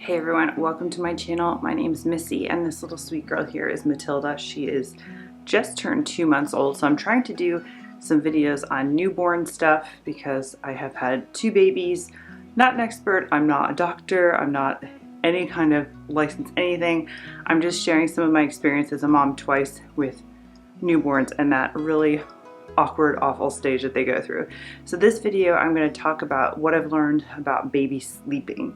Hey everyone, welcome to my channel. My name is Missy and this little sweet girl here is Matilda. She is just turned 2 months old, so I'm trying to do some videos on newborn stuff because I have had 2 babies. Not an expert, I'm not a doctor, I'm not any kind of licensed anything. I'm just sharing some of my experience as a mom twice with newborns and that really awkward, awful stage that they go through. So this video I'm going to talk about what I've learned about baby sleeping.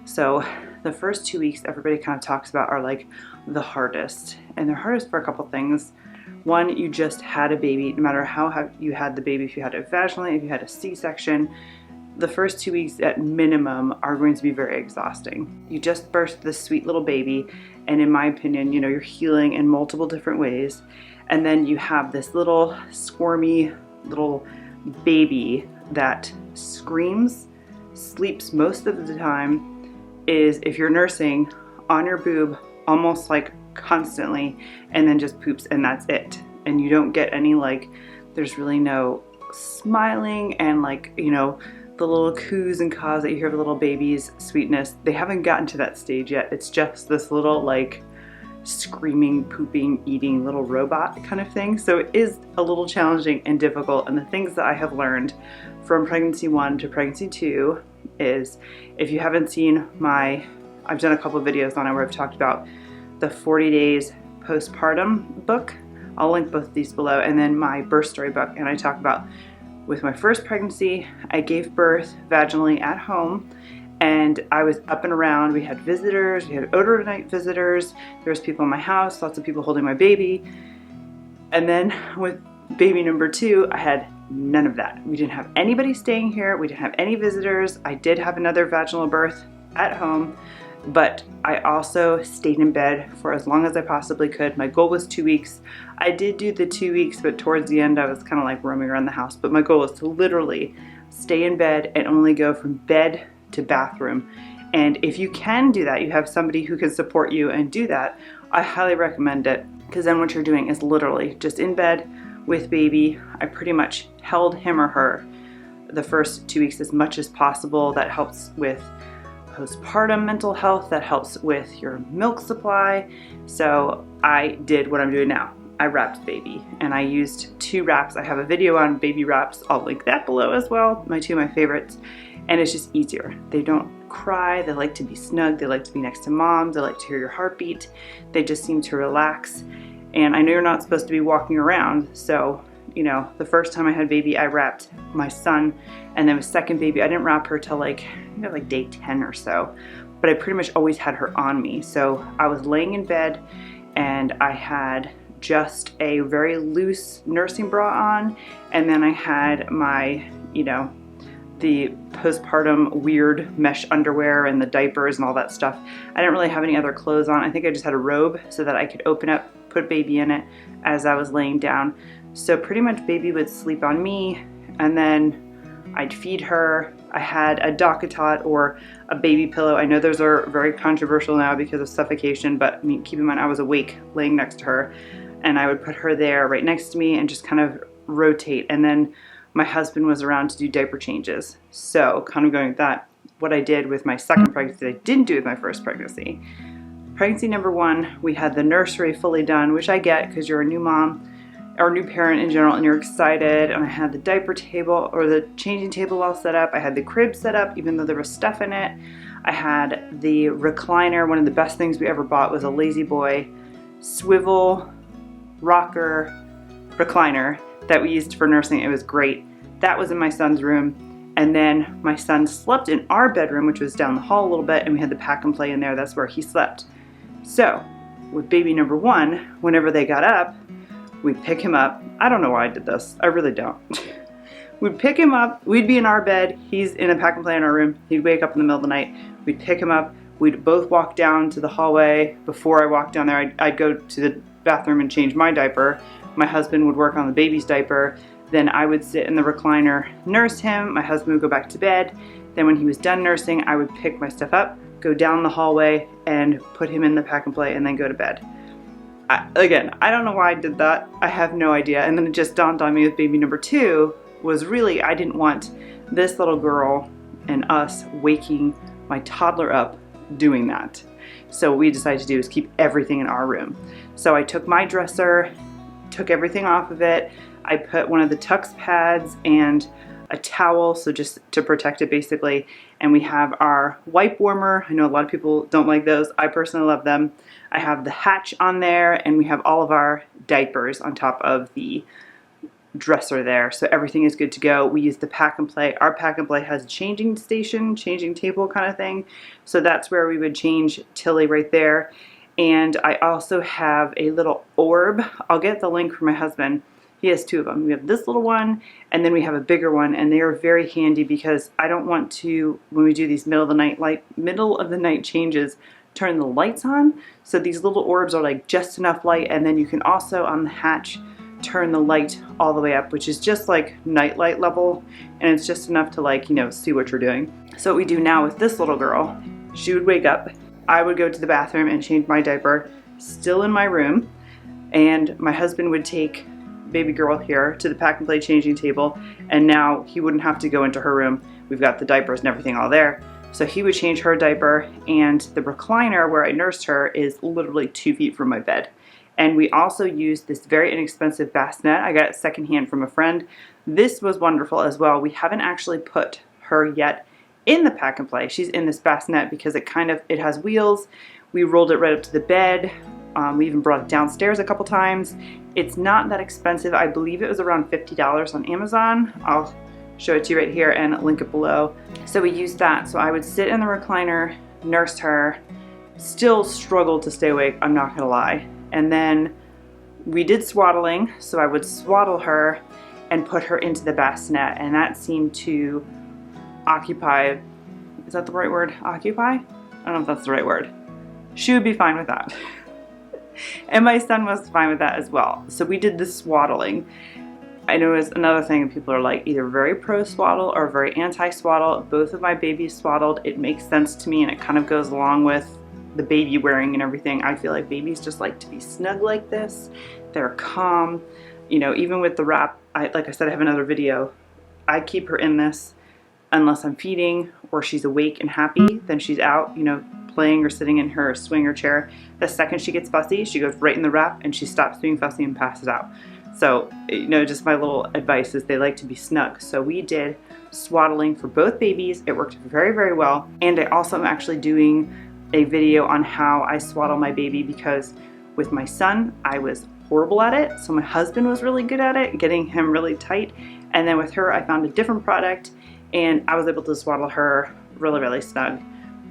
So the first 2 weeks everybody kind of talks about are like the hardest, and they're hardest for a couple things. One, you just had a baby. No matter how you had the baby, if you had it vaginally, if you had a C-section, the first 2 weeks at minimum are going to be very exhausting. You just birthed this sweet little baby, and in my opinion, you know, you're healing in multiple different ways, and then you have this little squirmy little baby that screams, sleeps most of the time, is, if you're nursing, on your boob almost like constantly, and then just poops and that's it. And you don't get any, like, there's really no smiling and, like, you know, the little coos and caws that you hear of little babies' sweetness. They haven't gotten to that stage yet. It's just this little, like, screaming, pooping, eating little robot kind of thing. So it is a little challenging and difficult, and the things that I have learned from pregnancy 1 to pregnancy 2 is, if you haven't seen I've done a couple of videos on it where I've talked about the 40 days postpartum book. I'll link both of these below, and then my birth story book, and I talk about with my first pregnancy, I gave birth vaginally at home, and I was up and around. We had visitors, we had overnight visitors, there was people in my house, lots of people holding my baby. And then with baby number 2, I had none of that. We didn't have anybody staying here, we didn't have any visitors. I did have another vaginal birth at home, but I also stayed in bed for as long as I possibly could. My goal was 2 weeks. I did do the 2 weeks, but towards the end I was kind of like roaming around the house. But my goal was to literally stay in bed and only go from bed to bathroom. And if you can do that, you have somebody who can support you and do that, I highly recommend it, because then what you're doing is literally just in bed with baby. I pretty much held him or her the first 2 weeks as much as possible. That helps with postpartum mental health, that helps with your milk supply. So I did what I'm doing now. I wrapped baby, and I used 2 wraps. I have a video on baby wraps. I'll link that below as well. My 2 of my favorites. And it's just easier. They don't cry. They like to be snug. They like to be next to mom. They like to hear your heartbeat. They just seem to relax. And I know you're not supposed to be walking around, so, you know, the first time I had baby, I wrapped my son, and then the second baby, I didn't wrap her till like day 10 or so, but I pretty much always had her on me. So I was laying in bed, and I had just a very loose nursing bra on, and then I had my, you know, the postpartum weird mesh underwear and the diapers and all that stuff. I didn't really have any other clothes on. I think I just had a robe so that I could open up, put baby in it as I was laying down. So pretty much baby would sleep on me, and then I'd feed her. I had a DockATot or a baby pillow. I know those are very controversial now because of suffocation, but I mean, keep in mind I was awake laying next to her, and I would put her there right next to me and just kind of rotate. And then my husband was around to do diaper changes. So kind of going with that, what I did with my second pregnancy that I didn't do with my first pregnancy. Pregnancy number 1, we had the nursery fully done, which I get because you're a new mom or new parent in general and you're excited. And I had the diaper table or the changing table all set up. I had the crib set up even though there was stuff in it. I had the recliner. One of the best things we ever bought was a Lazy Boy swivel rocker recliner that we used for nursing. It was great. That was in my son's room. And then my son slept in our bedroom, which was down the hall a little bit, and we had the pack and play in there. That's where he slept. So with baby number 1, whenever they got up, we'd pick him up. I don't know why I did this. I really don't. We'd pick him up. We'd be in our bed. He's in a pack and play in our room. He'd wake up in the middle of the night. We'd pick him up. We'd both walk down to the hallway. Before I walked down there, I'd go to the bathroom and change my diaper. My husband would work on the baby's diaper. Then I would sit in the recliner, nurse him. My husband would go back to bed. Then when he was done nursing, I would pick my stuff up, go down the hallway, and put him in the pack and play, and then go to bed. Again, I don't know why I did that. I have no idea. And then it just dawned on me with baby number 2 was really, I didn't want this little girl and us waking my toddler up doing that. So what we decided to do is keep everything in our room. So I took my dresser, took everything off of it. I put one of the Tux pads and a towel, so just to protect it basically. And we have our wipe warmer. I know a lot of people don't like those. I personally love them. I have the Hatch on there, and we have all of our diapers on top of the dresser there. So everything is good to go. We use the Pack and Play. Our Pack and Play has a changing station, changing table kind of thing. So that's where we would change Tilly right there. And I also have a little orb. I'll get the link for my husband. He has two of them. We have this little one, and then we have a bigger one, and they are very handy because I don't want to, when we do these middle of the night changes, turn the lights on. So these little orbs are like just enough light, and then you can also on the Hatch turn the light all the way up, which is just like night light level, and it's just enough to, like, you know, see what you're doing. So what we do now with this little girl, she would wake up, I would go to the bathroom and change my diaper, still in my room, and my husband would take baby girl here to the Pack and Play changing table, and now he wouldn't have to go into her room. We've got the diapers and everything all there. So he would change her diaper, and the recliner where I nursed her is literally 2 feet from my bed. And we also used this very inexpensive bassinet. I got it secondhand from a friend. This was wonderful as well. We haven't actually put her yet in the Pack and Play. She's in this bassinet because it has wheels. We rolled it right up to the bed. We even brought it downstairs a couple times. It's not that expensive. I believe it was around $50 on Amazon. I'll show it to you right here and link it below. So we used that. So I would sit in the recliner, nurse her, still struggled to stay awake, I'm not gonna lie. And then we did swaddling. So I would swaddle her and put her into the bassinet, and that seemed to occupy, is that the right word? Occupy? I don't know if that's the right word. She would be fine with that. And my son was fine with that as well. So we did the swaddling. I know it's another thing, people are like either very pro swaddle or very anti swaddle. Both of my babies swaddled. It makes sense to me, and it kind of goes along with the baby wearing and everything. I feel like babies just like to be snug like this. They're calm. You know, even with the wrap, like I said, I have another video. I keep her in this unless I'm feeding or she's awake and happy, then she's out, you know, playing or sitting in her swinger chair. The second she gets fussy, she goes right in the wrap and she stops being fussy and passes out. So, you know, just my little advice is they like to be snug. So we did swaddling for both babies. It worked very, very well. And I also am actually doing a video on how I swaddle my baby, because with my son, I was horrible at it. So my husband was really good at it, getting him really tight. And then with her, I found a different product and I was able to swaddle her really, really snug.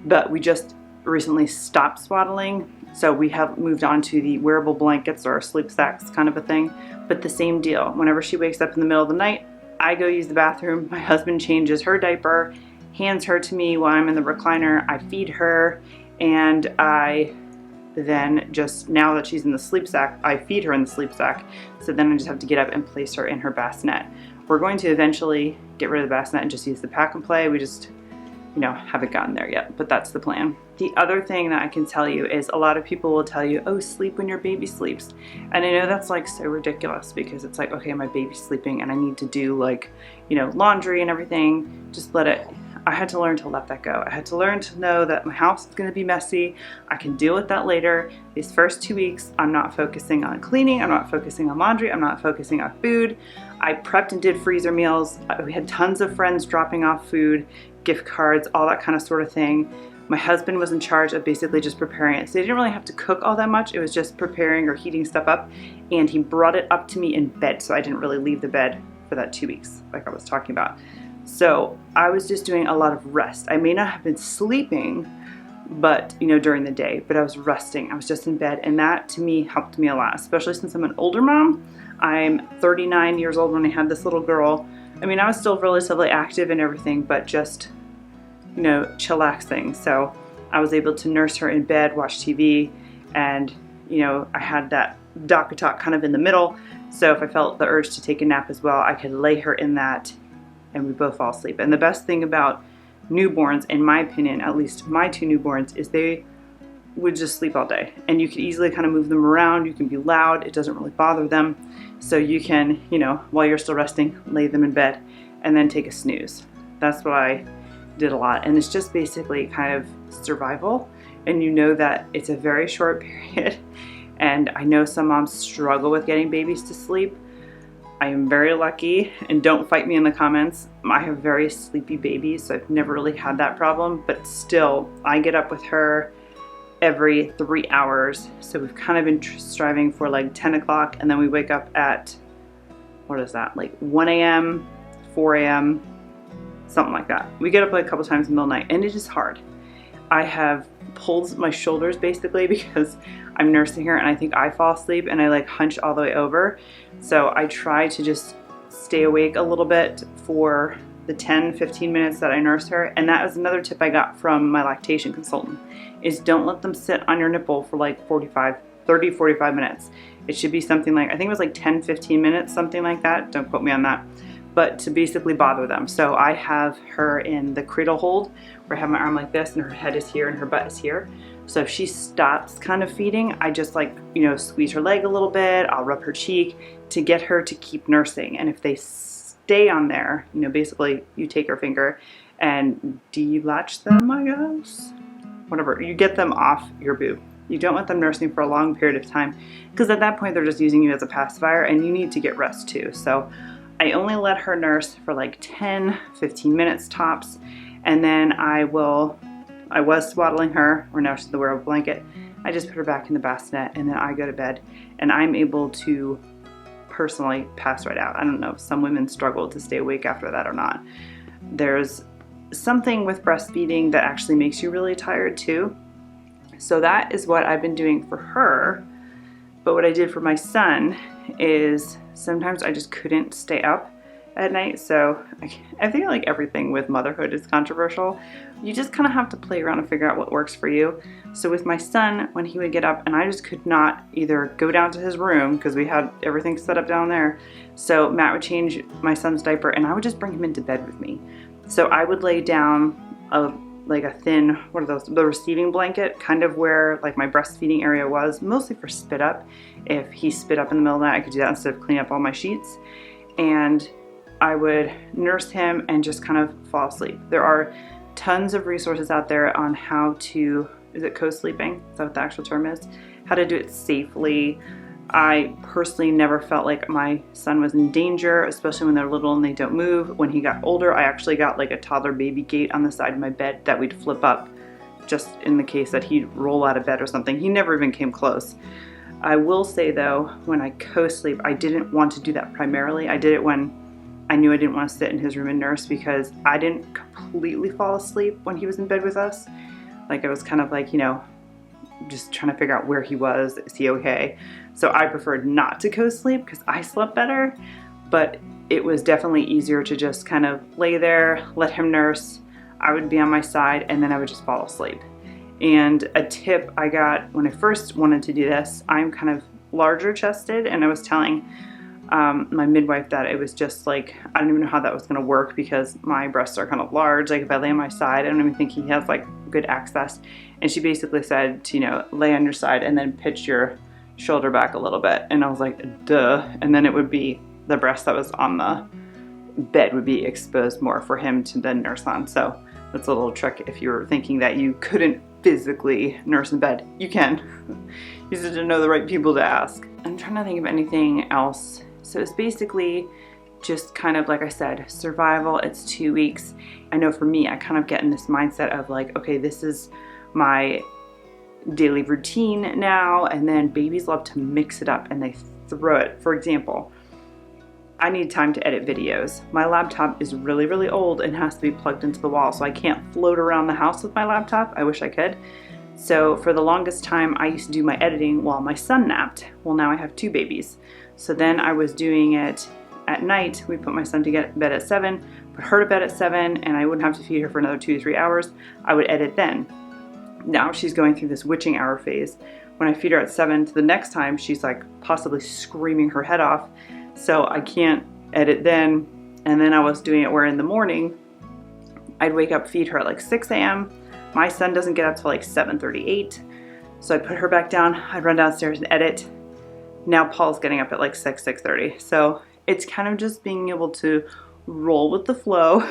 But we just recently stopped swaddling. So we have moved on to the wearable blankets or sleep sacks kind of a thing. But the same deal. Whenever she wakes up in the middle of the night, I go use the bathroom. My husband changes her diaper, hands her to me while I'm in the recliner. I feed her, and I then just, now that she's in the sleep sack, I feed her in the sleep sack. So then I just have to get up and place her in her bassinet. We're going to eventually get rid of the bassinet and just use the Pack and Play. We just, you know, haven't gotten there yet, but that's the plan. The other thing that I can tell you is a lot of people will tell you, oh, sleep when your baby sleeps. And I know that's like so ridiculous, because it's like, okay, my baby's sleeping and I need to do, like, you know, laundry and everything. Just let it. I had to learn to let that go. I had to learn to know that my house is going to be messy. I can deal with that later. These first 2 weeks, I'm not focusing on cleaning. I'm not focusing on laundry. I'm not focusing on food. I prepped and did freezer meals. We had tons of friends dropping off food, gift cards, all that kind of sort of thing. My husband was in charge of basically just preparing it. So he didn't really have to cook all that much. It was just preparing or heating stuff up. And he brought it up to me in bed. So I didn't really leave the bed for that 2 weeks like I was talking about. So I was just doing a lot of rest. I may not have been sleeping, but, you know, during the day, but I was resting. I was just in bed, and that to me helped me a lot, especially since I'm an older mom. I'm 39 years old when I had this little girl. I mean, I was still relatively active and everything, but just, you know, chillaxing. So I was able to nurse her in bed, watch TV, and, you know, I had that DockATot kind of in the middle. So if I felt the urge to take a nap as well, I could lay her in that and we both fall asleep. And the best thing about newborns, in my opinion, at least my 2 newborns, is they would just sleep all day. And you can easily kind of move them around. You can be loud. It doesn't really bother them. So you can, you know, while you're still resting, lay them in bed and then take a snooze. That's what I did a lot. And it's just basically kind of survival. And you know that it's a very short period. And I know some moms struggle with getting babies to sleep. I am very lucky, and don't fight me in the comments. I have very sleepy babies, so I've never really had that problem, but still, I get up with her every 3 hours. So we've kind of been striving for like 10 o'clock, and then we wake up at, what is that, like 1 a.m., 4 a.m., something like that. We get up like a couple times in the middle of the night, and it is hard. I have pulled my shoulders basically because I'm nursing her, and I think I fall asleep and I like hunch all the way over. So I try to just stay awake a little bit for the 10-15 minutes that I nurse her. And that is another tip I got from my lactation consultant, is don't let them sit on your nipple for like 30-45 minutes. It should be something like, I think it was like 10-15 minutes, something like that. Don't quote me on that. But to basically bother them. So I have her in the cradle hold, where I have my arm like this and her head is here and her butt is here. So if she stops kind of feeding, I just like, you know, squeeze her leg a little bit, I'll rub her cheek to get her to keep nursing. And if they stay on there, you know, basically you take her finger and delatch them, I guess, whatever, you get them off your boob. You don't want them nursing for a long period of time, because at that point they're just using you as a pacifier, and you need to get rest too. So I only let her nurse for like 10-15 minutes tops, and then I was swaddling her, or now she's the wearable blanket. I just put her back in the bassinet, and then I go to bed, and I'm able to personally pass right out. I don't know if some women struggle to stay awake after that or not. There's something with breastfeeding that actually makes you really tired too. So that is what I've been doing for her. But what I did for my son is sometimes I just couldn't stay up at night. So I think like everything with motherhood is controversial. You just kind of have to play around and figure out what works for you. So with my son, when he would get up and I just could not either go down to his room because we had everything set up down there. So Matt would change my son's diaper and I would just bring him into bed with me. So I would lay down like a thin, what are those, the receiving blanket, kind of where like my breastfeeding area was, mostly for spit up. If he spit up in the middle of the night, I could do that instead of cleaning up all my sheets. And I would nurse him and just kind of fall asleep. There are tons of resources out there on how to, is it co-sleeping? Is that what the actual term is? How to do it safely. I personally never felt like my son was in danger, especially when they're little and they don't move. When he got older, I actually got like a toddler baby gate on the side of my bed that we'd flip up just in the case that he'd roll out of bed or something. He never even came close. I will say though, when I co-sleep, I didn't want to do that primarily. I did it when I knew I didn't want to sit in his room and nurse, because I didn't completely fall asleep when he was in bed with us. Like I was kind of like, you know, just trying to figure out where he was. Is he okay? So I preferred not to co-sleep because I slept better, but it was definitely easier to just kind of lay there, let him nurse. I would be on my side and then I would just fall asleep. And a tip I got when I first wanted to do this, I'm kind of larger chested, and I was telling my midwife that it was just like, I don't even know how that was going to work because my breasts are kind of large. Like if I lay on my side, I don't even think he has like good access. And she basically said to, you know, lay on your side and then pitch your shoulder back a little bit. And I was like, duh. And then it would be the breast that was on the bed would be exposed more for him to then nurse on. So that's a little trick if you were thinking that you couldn't physically nurse in bed. You can. You just have to know the right people to ask. I'm trying to think of anything else. So it's basically just kind of, like I said, survival. It's 2 weeks. I know for me, I kind of get in this mindset of like, okay, this is my daily routine now. And then babies love to mix it up and they throw it. For example, I need time to edit videos. My laptop is really, really old and has to be plugged into the wall. So I can't float around the house with my laptop. I wish I could. So for the longest time, I used to do my editing while my son napped. Well, now I have 2 babies. So then I was doing it at night. We put my son to bed at 7, put her to bed at 7, and I wouldn't have to feed her for another 2 to 3 hours. I would edit then. Now she's going through this witching hour phase. When I feed her at 7 to the next time, she's like possibly screaming her head off. So I can't edit then. And then I was doing it where in the morning, I'd wake up, feed her at like 6 a.m. My son doesn't get up till like 7:38. So I'd put her back down, I'd run downstairs and edit. Now Paul's getting up at like 6:30. So it's kind of just being able to roll with the flow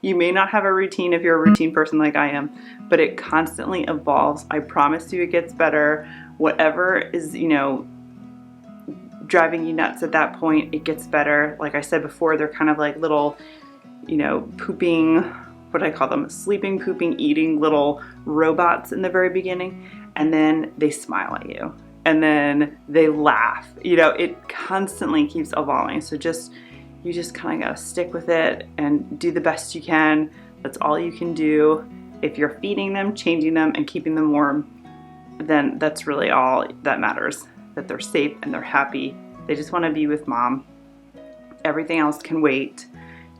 You may not have a routine if you're a routine person like I am, but it constantly evolves. I promise you it gets better. Whatever is, you know, driving you nuts at that point, it gets better. Like I said before, they're kind of like little, you know, pooping, what do I call them? Sleeping, pooping, eating little robots in the very beginning. And then they smile at you. And then they laugh. You know, it constantly keeps evolving. So you just kind of gotta stick with it and do the best you can. That's all you can do. If you're feeding them, changing them, and keeping them warm, then that's really all that matters. That they're safe and they're happy. They just want to be with mom. Everything else can wait.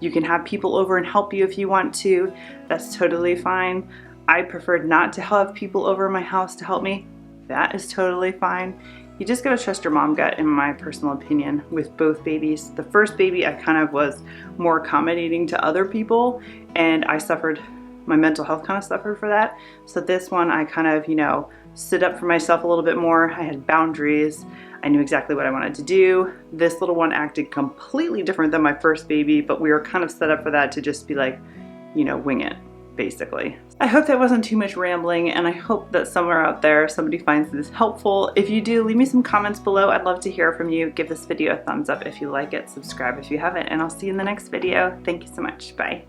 You can have people over and help you if you want to. That's totally fine. I preferred not to have people over my house to help me. That is totally fine. You just gotta trust your mom gut, in my personal opinion, with both babies. The first baby, I kind of was more accommodating to other people, and I suffered, my mental health kind of suffered for that. So this one, I kind of, you know, stood up for myself a little bit more. I had boundaries. I knew exactly what I wanted to do. This little one acted completely different than my first baby, but we were kind of set up for that to just be like, you know, wing it, basically. I hope that wasn't too much rambling, and I hope that somewhere out there somebody finds this helpful. If you do, leave me some comments below. I'd love to hear from you. Give this video a thumbs up if you like it, subscribe if you haven't, and I'll see you in the next video. Thank you so much. Bye.